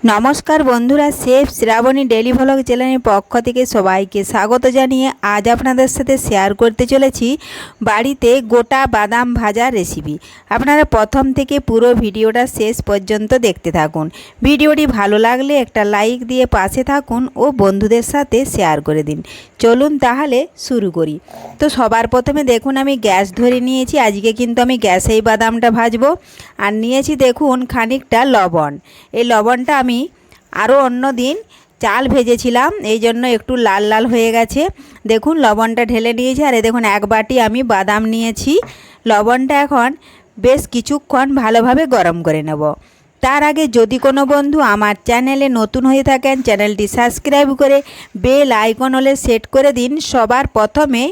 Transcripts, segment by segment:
नमस्कार बंधुरा chef Shravani daily vlog channel पक्ष থেকে সবাইকে স্বাগত জানিয়ে আজ আপনাদের সাথে শেয়ার করতে চলেছি বাড়িতে গোটা বাদাম ভাজা রেসিপি। আপনারা প্রথম থেকে পুরো ভিডিওটা শেষ পর্যন্ত দেখতে থাকুন। ভিডিওটি ভালো লাগলে একটা লাইক দিয়ে পাশে থাকুন ও বন্ধুদের সাথে শেয়ার করে দিন। চলুন তাহলে শুরু করি। তো সবার প্রথমে দেখুন আমি গ্যাস ধরে নিয়েছি। আজকে কিন্তু আমি গ্যাসেই বাদামটা ভাজবো। আর নিয়েছি দেখুন খানিকটা লবণ। এই লবণটা আমি আরও অন্য দিন চাল ভেজেছিলাম, এই জন্য একটু লাল লাল হয়ে গেছে। দেখুন লবণটা ঢেলে নিয়েছি। আর এই দেখুন এক বাটি আমি বাদাম নিয়েছি। লবণটা এখন বেশ কিছুক্ষণ ভালোভাবে গরম করে নেব। তার আগে যদি কোনো বন্ধু আমার চ্যানেলে নতুন হয়ে থাকেন চ্যানেলটি সাবস্ক্রাইব করে বেল আইকন হলে সেট করে দিন সবার প্রথমে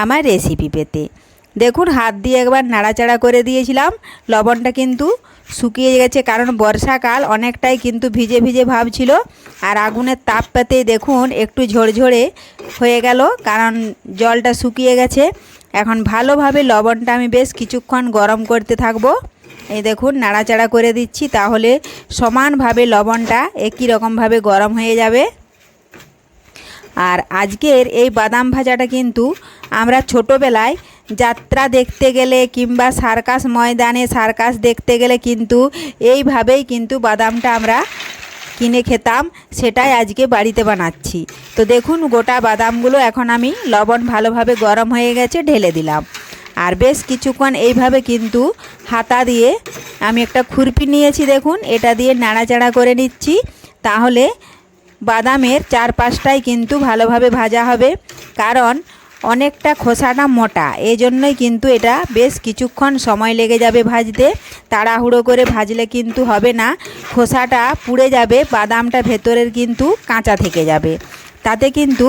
আমার রেসিপি পেতে। দেখুন হাত দিয়ে একবার নাড়াচাড়া করে দিয়েছিলাম। লবণটা কিন্তু শুকিয়ে গেছে, কারণ বর্ষাকাল অনেকটাই কিন্তু ভিজে ভিজে ভাব ছিল। আর আগুনের তাপ পেতেই দেখুন একটু ঝরঝরে হয়ে গেল, কারণ জলটা শুকিয়ে গেছে। এখন ভালোভাবে লবণটা আমি বেশ কিছুক্ষণ গরম করতে থাকবো। এই দেখুন নাড়াচাড়া করে দিচ্ছি, তাহলে সমানভাবে লবণটা একই রকমভাবে গরম হয়ে যাবে। আর আজকের এই বাদাম ভাজাটা কিন্তু আমরা ছোটোবেলায় যাত্রা দেখতে গেলে কিংবা সার্কাস ময়দানে সার্কাস দেখতে গেলে কিন্তু এইভাবেই কিন্তু বাদামটা আমরা কিনে খেতাম, সেটাই আজকে বাড়িতে বানাচ্ছি। তো দেখুন গোটা বাদামগুলো এখন আমি লবণ ভালোভাবে গরম হয়ে গেছে ঢেলে দিলাম। আর বেশ কিছুক্ষণ এইভাবে কিন্তু হাতা দিয়ে আমি একটা খুরপি নিয়েছি, দেখুন এটা দিয়ে নাড়াচাড়া করে নিচ্ছি। তাহলে বাদামের চারপাশটাই কিন্তু ভালোভাবে ভাজা হবে, কারণ অনেকটা খোসাটা মোটা, এই জন্যই কিন্তু এটা বেশ কিছুক্ষণ সময় লেগে যাবে ভাজতে। তাড়াহুড়ো করে ভাজলে কিন্তু হবে না, খোসাটা পুড়ে যাবে, বাদামটা ভেতরের কিন্তু কাঁচা থেকে যাবে। তাতে কিন্তু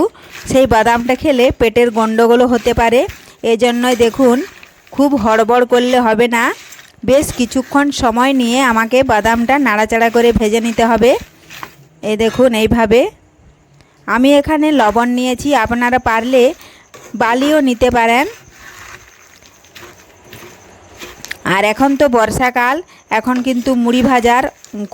সেই বাদামটা খেলে পেটের গণ্ডগোলও হতে পারে। এজন্যই দেখুন খুব হড়বড় করলে হবে না, বেশ কিছুক্ষণ সময় নিয়ে আমাকে বাদামটা নাড়াচাড়া করে ভেজে নিতে হবে। এই দেখুন এইভাবে আমি এখানে লবণ নিয়েছি, আপনারা পারলে বালিও নিতে পারেন। আর এখন তো বর্ষাকাল, এখন কিন্তু মুড়ি ভাজার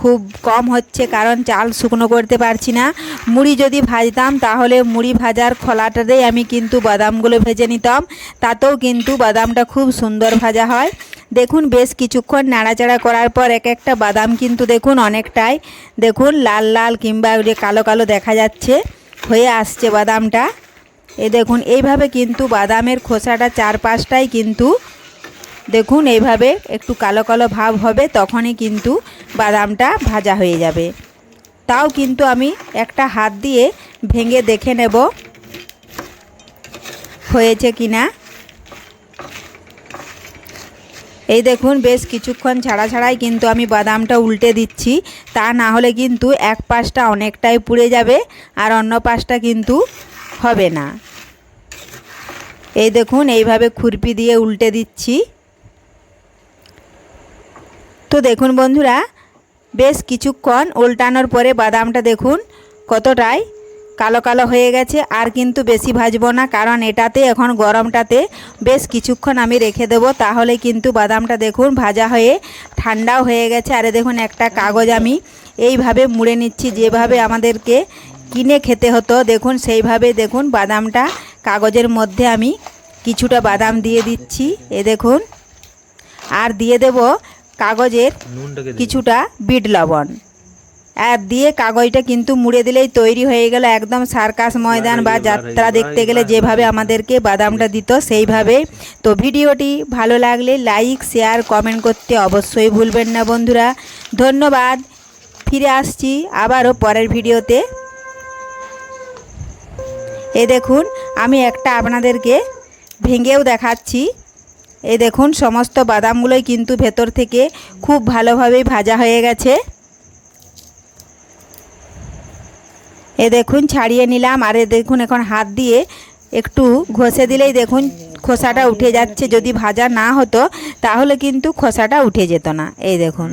খুব কম হচ্ছে, কারণ চাল শুকনো করতে পারছি না। মুড়ি যদি ভাজতাম তাহলে মুড়ি ভাজার খোলাটাতেই আমি কিন্তু বাদামগুলো ভেজে নিতাম, তাতেও কিন্তু বাদামটা খুব সুন্দর ভাজা হয়। দেখুন বেশ কিছুক্ষণ নাড়াচাড়া করার পর এক একটা বাদাম কিন্তু দেখুন অনেকটাই দেখুন লাল লাল কিংবা কালো কালো দেখা যাচ্ছে, হয়ে আসছে বাদামটা। এই দেখুন এইভাবে কিন্তু বাদামের খোসাটা চারপাশটাই কিন্তু দেখুন এইভাবে একটু কালো কালো ভাব হবে, তখনই কিন্তু বাদামটা ভাজা হয়ে যাবে। তাও কিন্তু আমি একটা হাত দিয়ে ভেঙে দেখে নেব হয়েছে কিনা। এই দেখুন বেশ কিছুক্ষণ ছাড়া ছাড়াই কিন্তু আমি বাদামটা উল্টে দিচ্ছি, তা না হলে কিন্তু এক পাশটা অনেকটাই পুড়ে যাবে আর অন্য পাশটা কিন্তু হবে না। এই দেখুন এইভাবে খুরপি দিয়ে উল্টে দিচ্ছি। তো দেখুন বন্ধুরা বেশ কিছুক্ষণ উল্টানোর পরে বাদামটা দেখুন কতটাই কালো কালো হয়ে গেছে। আর কিন্তু বেশি ভাজবো না, কারণ এটাতে এখন গরমটাতে বেশ কিছুক্ষণ আমি রেখে দেবো, তাহলে কিন্তু বাদামটা দেখুন ভাজা হয়ে ঠান্ডাও হয়ে গেছে। আর দেখুন একটা কাগজ আমি এইভাবে মুড়ে নিচ্ছি, যেভাবে আমাদেরকে কিনে খেতে হতো দেখুন সেইভাবে দেখুন বাদামটা কাগজের মধ্যে আমি কিছুটা বাদাম দিয়ে দিচ্ছি। এ দেখুন আর দিয়ে দেব কাগজের কিছুটা বিট লবণ, আর দিয়ে কাগজটা কিন্তু মুড়ে দিলেই তৈরি হয়ে গেল একদম সার্কাস ময়দান বা যাত্রা দেখতে গেলে যেভাবে আমাদেরকে বাদামটা দিত সেইভাবে। তো ভিডিওটি ভালো লাগলে লাইক শেয়ার কমেন্ট করতে অবশ্যই ভুলবেন না বন্ধুরা। ধন্যবাদ, ফিরে আসছি আবারও পরের ভিডিওতে। এই দেখুন আমি একটা আপনাদেরকে ভেঙেও দেখাচ্ছি। এই দেখুন সমস্ত বাদামগুলোই কিন্তু ভেতর থেকে খুব ভালোভাবেই ভাজা হয়ে গেছে। এ দেখুন ছাড়িয়ে নিলাম। আর দেখুন এখন হাত দিয়ে একটু ঘষে দিলেই দেখুন খোসাটা উঠে যাচ্ছে। যদি ভাজা না হতো তাহলে কিন্তু খোসাটা উঠে যেত না। এই দেখুন।